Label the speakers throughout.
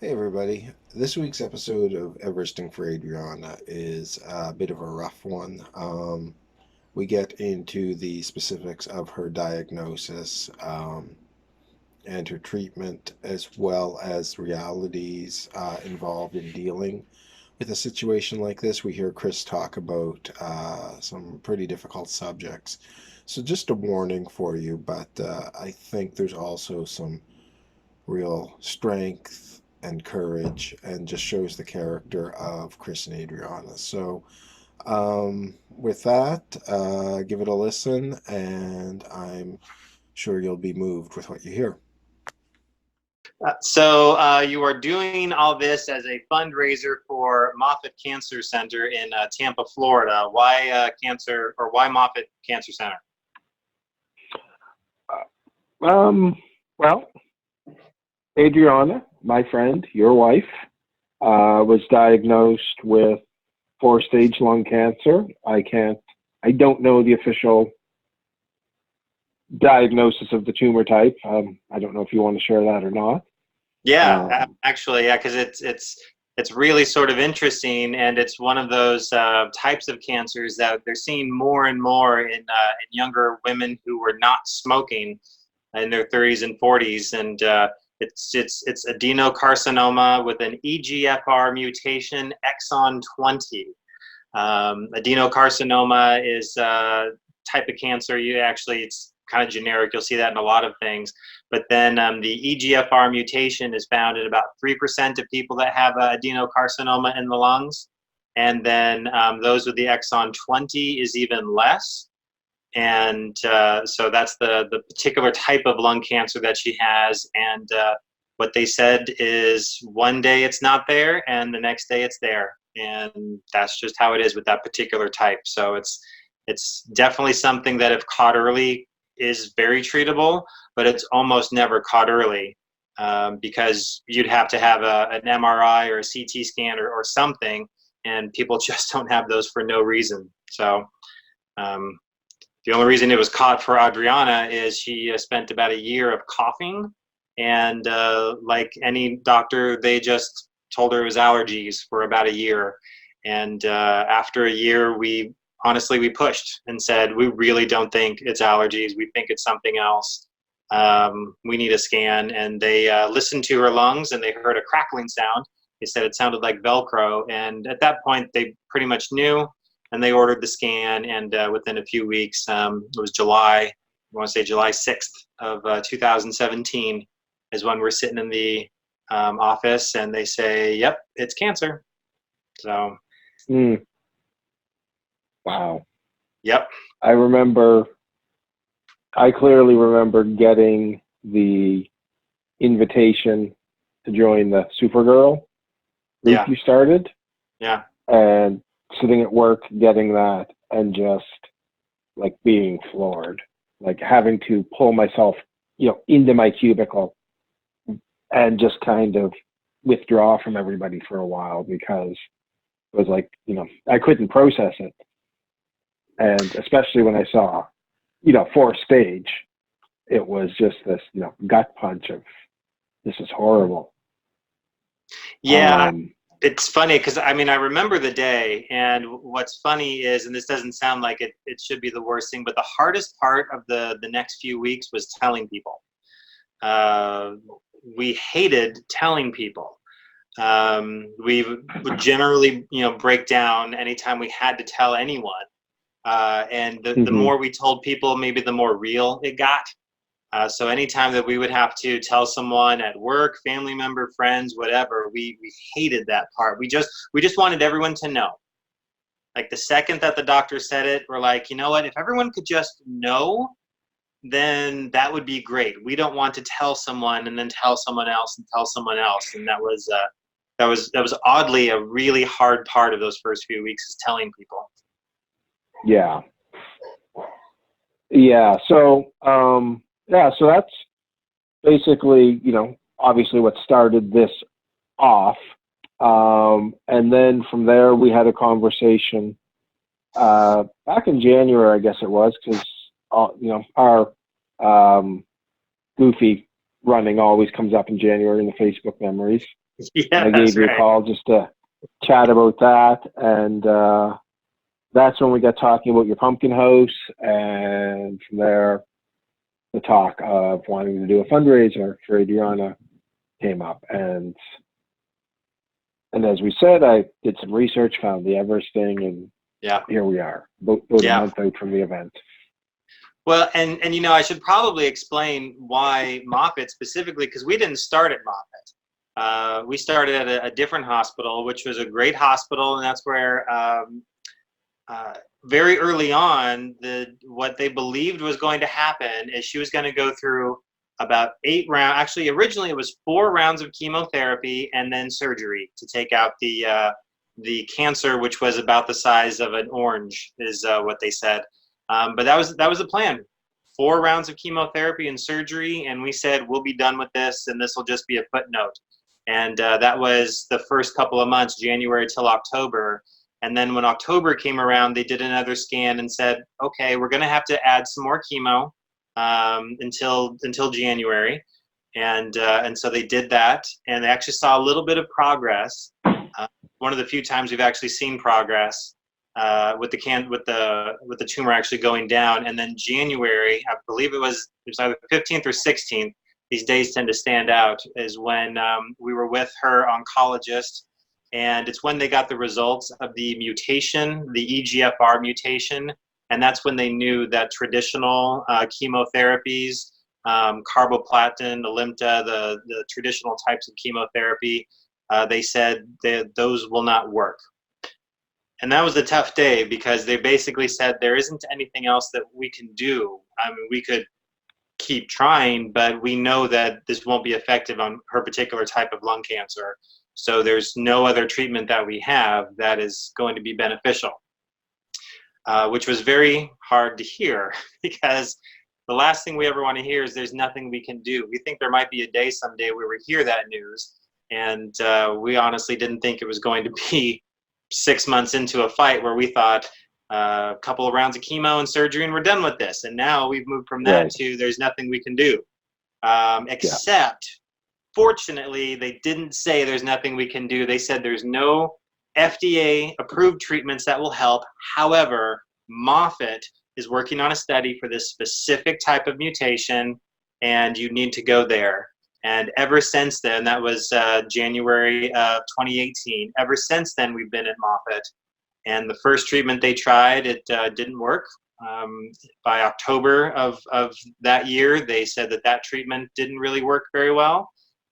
Speaker 1: Hey everybody. This week's episode of Everesting for Adriana is a bit of a rough one. We get into the specifics of her diagnosis and her treatment, as well as realities involved in dealing with a situation like this. We hear Chris talk about some pretty difficult subjects. So, just a warning for you, but I think there's also some real strength and courage and just shows the character of Chris and Adriana. So, with that, give it a listen, and I'm sure you'll be moved with what you hear.
Speaker 2: So you are doing all this as a fundraiser for Moffitt Cancer Center in Tampa, Florida. Why cancer, or why Moffitt Cancer Center?
Speaker 3: Um, well, Adriana, my friend, your wife, was diagnosed with four-stage lung cancer. I don't know the official diagnosis of the tumor type. I don't know if you want to share that or not.
Speaker 2: Yeah,
Speaker 3: Um,
Speaker 2: actually, yeah, because it's really sort of interesting, and it's one of those types of cancers that they're seeing more and more in younger women who were not smoking in their 30s and 40s, and it's adenocarcinoma with an EGFR mutation exon 20. Adenocarcinoma is a type of cancer. It's kind of generic. You'll see that in a lot of things. But then the EGFR mutation is found in about 3% of people that have adenocarcinoma in the lungs. And then those with the exon 20 is even less. And so that's the particular type of lung cancer that she has. And what they said is one day it's not there, and the next day it's there. And that's just how it is with that particular type. So it's definitely something that if caught early is very treatable, but it's almost never caught early because you'd have to have an MRI or a CT scan or something, and people just don't have those for no reason. So um, the only reason it was caught for Adriana is she spent about a year of coughing, and like any doctor, they just told her it was allergies for about a year. And after a year, we pushed and said we really don't think it's allergies. We think it's something else. We need a scan, and they listened to her lungs and they heard a crackling sound. They said it sounded like Velcro, and at that point, they pretty much knew and they ordered the scan, and within a few weeks, it was July, I want to say July 6th of 2017 is when we're sitting in the office, and they say, yep, it's cancer. So,
Speaker 3: mm, wow.
Speaker 2: yep.
Speaker 3: I remember, I clearly remember getting the invitation to join the Supergirl group
Speaker 2: Yeah.
Speaker 3: you started,
Speaker 2: Yeah.
Speaker 3: and sitting at work getting that and just like being floored, like having to pull myself, into my cubicle and just kind of withdraw from everybody for a while because it was like, I couldn't process it. And especially when I saw, fourth stage, it was just this, gut punch of this is horrible.
Speaker 2: Yeah.
Speaker 3: Um,
Speaker 2: It's funny because I remember the day, and what's funny is, and this doesn't sound like it should be the worst thing, but the hardest part of the next few weeks was telling people. Uh, we hated telling people. We would generally, break down anytime we had to tell anyone. And the
Speaker 3: mhm.
Speaker 2: more we told people, maybe the more real it got. So anytime that we would have to tell someone at work, family member, friends, whatever, we hated that part. We just wanted everyone to know. Like the second that the doctor said it, we're like, you know what? If everyone could just know, then that would be great. We don't want to tell someone and then tell someone else and tell someone else. And that was oddly a really hard part of those first few weeks is telling people.
Speaker 3: Yeah. Yeah. So that's basically, obviously what started this off. And then from there, we had a conversation back in January, I guess it was, because our goofy running always comes up in January in the Facebook memories.
Speaker 2: Yeah,
Speaker 3: I
Speaker 2: that's
Speaker 3: gave you a
Speaker 2: right.
Speaker 3: call just to chat about that, and that's when we got talking about your pumpkin house, and from there, the talk of wanting to do a fundraiser for Adriana came up, and as we said, I did some research, found the Everesting, and
Speaker 2: Yeah.
Speaker 3: here we are, about a
Speaker 2: Yeah.
Speaker 3: month out from the event.
Speaker 2: Well, and you know, I should probably explain why Moffitt specifically, because we didn't start at Moffitt. We started at a different hospital, which was a great hospital, and that's where uh, very early on, what they believed was going to happen is she was going to go through about 8 rounds. Actually, originally it was 4 rounds of chemotherapy and then surgery to take out the cancer, which was about the size of an orange, is what they said. But that was the plan. 4 rounds of chemotherapy and surgery, and we said we'll be done with this, and this will just be a footnote. And that was the first couple of months, January till October. And then when October came around, they did another scan and said, okay, we're going to have to add some more chemo until January. And so they did that, and they actually saw a little bit of progress. One of the few times we've actually seen progress with the tumor actually going down. And then January, I believe it was either 15th or 16th. These days tend to stand out, is when we were with her oncologist, and it's when they got the results of the mutation, the EGFR mutation, and that's when they knew that traditional chemotherapies, carboplatin, Alimta, the traditional types of chemotherapy, they said that those will not work. And that was a tough day, because they basically said there isn't anything else that we can do. I mean, we could keep trying, but we know that this won't be effective on her particular type of lung cancer. So there's no other treatment that we have that is going to be beneficial, which was very hard to hear, because the last thing we ever want to hear is there's nothing we can do. We think there might be a day someday where we hear that news, and we honestly didn't think it was going to be 6 months into a fight where we thought a couple of rounds of chemo and surgery and we're done with this. And now we've moved from that to there's nothing we can do. Except, fortunately, they didn't say there's nothing we can do. They said there's no FDA approved treatments that will help. However, Moffitt is working on a study for this specific type of mutation, and you need to go there. And ever since then, that was January of 2018, ever since then we've been at Moffitt. And the first treatment they tried, it didn't work. By October of that year, they said that treatment didn't really work very well,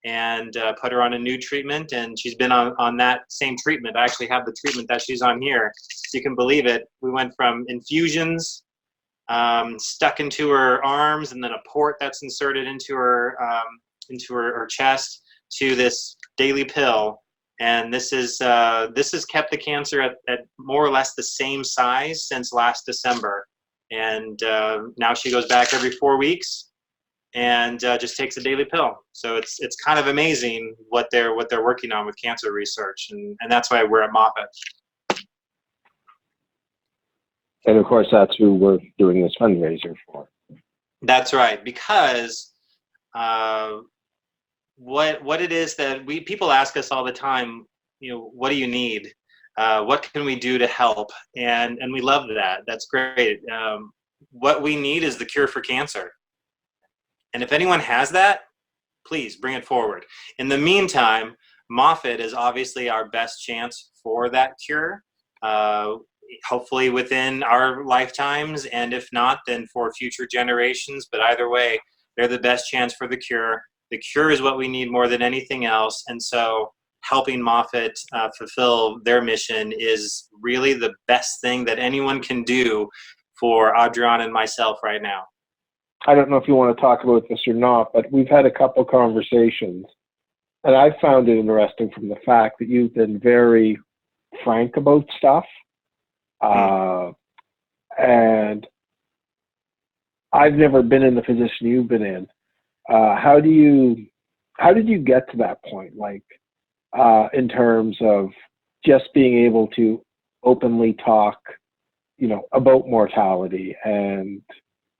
Speaker 2: and put her on a new treatment, and she's been on that same treatment. I actually have the treatment that she's on here. So you can believe it. We went from infusions stuck into her arms, and then a port that's inserted into her chest, to this daily pill. And this has kept the cancer at more or less the same size since last December. And now she goes back every 4 weeks and just takes a daily pill. So it's kind of amazing what they're working on with cancer research, and that's why we're at Moffitt.
Speaker 3: And of course, that's who we're doing this fundraiser for.
Speaker 2: That's right, because what it is that people ask us all the time, what do you need? What can we do to help? And we love that. That's great. What we need is the cure for cancer. And if anyone has that, please bring it forward. In the meantime, Moffitt is obviously our best chance for that cure. Hopefully within our lifetimes, and if not, then for future generations. But either way, they're the best chance for the cure. The cure is what we need more than anything else. And so helping Moffitt fulfill their mission is really the best thing that anyone can do for Adriana and myself right now.
Speaker 3: I don't know if you want to talk about this or not, but we've had a couple conversations, and I found it interesting from the fact that you've been very frank about stuff. And I've never been in the position you've been in. How did you get to that point? Like, in terms of just being able to openly talk, about mortality and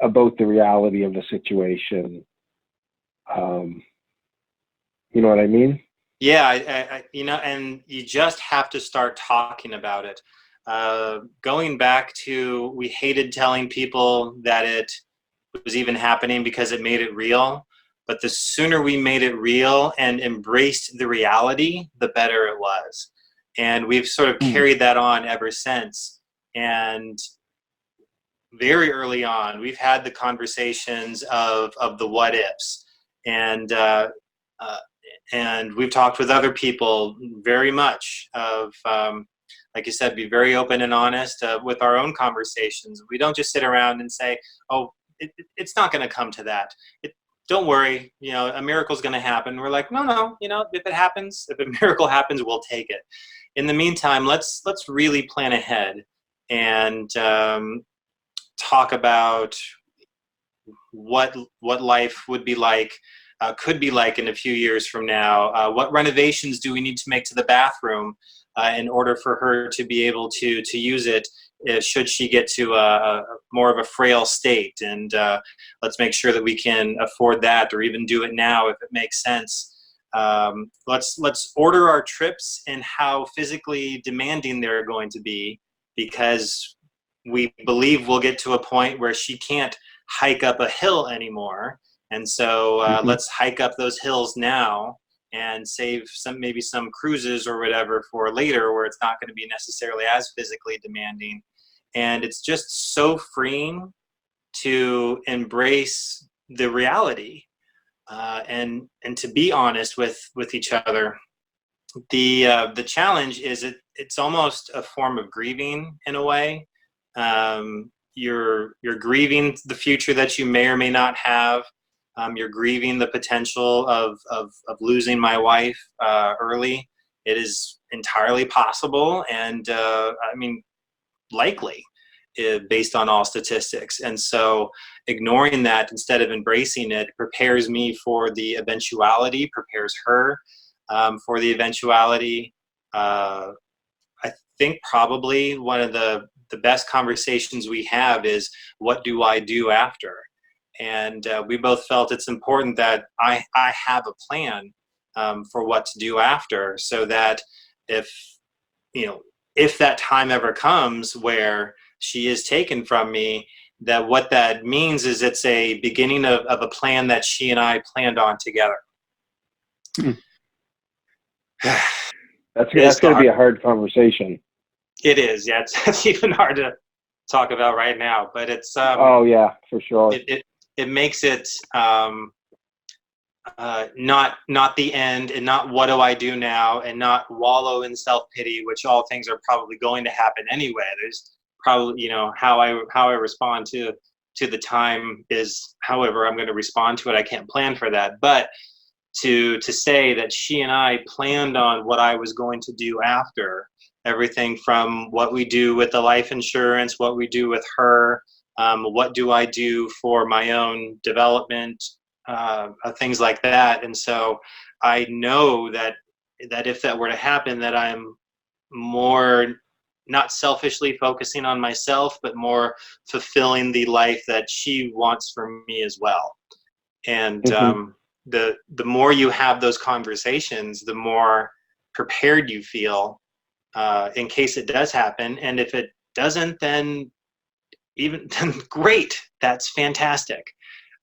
Speaker 3: about the reality of the situation. You know what I mean?
Speaker 2: Yeah, and you just have to start talking about it. Going back to, we hated telling people that it was even happening because it made it real. But the sooner we made it real and embraced the reality, the better it was. And we've sort of
Speaker 3: Hmm.
Speaker 2: carried that on ever since. And very early on, we've had the conversations of the what ifs, and uh, and we've talked with other people very much of, like you said, be very open and honest with our own conversations. We don't just sit around and say, "Oh, it's not going to come to that. It, don't worry, a miracle's going to happen." We're like, no, if it happens, if a miracle happens, we'll take it. In the meantime, let's really plan ahead and talk about what life would be like, could be like in a few years from now. What renovations do we need to make to the bathroom in order for her to be able to use it, should she get to a more of a frail state? And let's make sure that we can afford that, or even do it now if it makes sense. Let's order our trips and how physically demanding they're going to be, because we believe we'll get to a point where she can't hike up a hill anymore. And so
Speaker 3: Hmm.
Speaker 2: let's hike up those hills now and save maybe some cruises or whatever for later, where it's not going to be necessarily as physically demanding. And it's just so freeing to embrace the reality, and to be honest with each other. The challenge is, it's almost a form of grieving in a way. You're grieving the future that you may or may not have. You're grieving the potential of losing my wife early. It is entirely possible, and I mean, likely, based on all statistics. And so ignoring that instead of embracing it prepares me for the eventuality, prepares her for the eventuality. Uh, I think probably one of the best conversations we have is, what do I do after? And we both felt it's important that I have a plan for what to do after, so that if you know if that time ever comes where she is taken from me, that what that means is it's a beginning of a plan that she and I planned on together. Is
Speaker 3: That's
Speaker 2: the
Speaker 3: going to
Speaker 2: hard,
Speaker 3: be a hard conversation.
Speaker 2: it is, yeah, it's even hard to talk about right now, but
Speaker 3: Oh yeah, for sure.
Speaker 2: it makes it not the end, and not what do I do now, and not wallow in self-pity, which all things are probably going to happen anyway. There's probably, how I respond to the time is however I'm going to respond to it. I can't plan for that, but to say that she and I planned on what I was going to do after, everything from what we do with the life insurance, what we do with her, what do I do for my own development, things like that. And so I know that if that were to happen, that I'm more not selfishly focusing on myself, but more fulfilling the life that she wants for me as well. And
Speaker 3: Hmm.
Speaker 2: the more you have those conversations, the more prepared you feel in case it does happen. And if it doesn't, then then great, that's fantastic.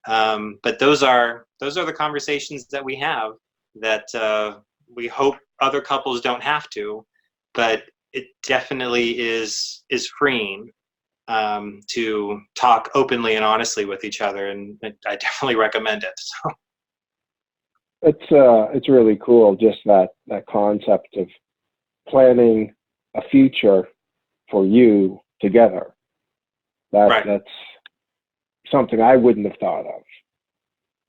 Speaker 2: But those are the conversations that we have, that we hope other couples don't have to, but it definitely is freeing to talk openly and honestly with each other, and I definitely recommend it. So,
Speaker 3: It's really cool, just that concept of planning a future for you together.
Speaker 2: right.
Speaker 3: That's something I wouldn't have thought of.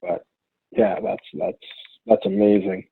Speaker 3: But yeah, that's amazing.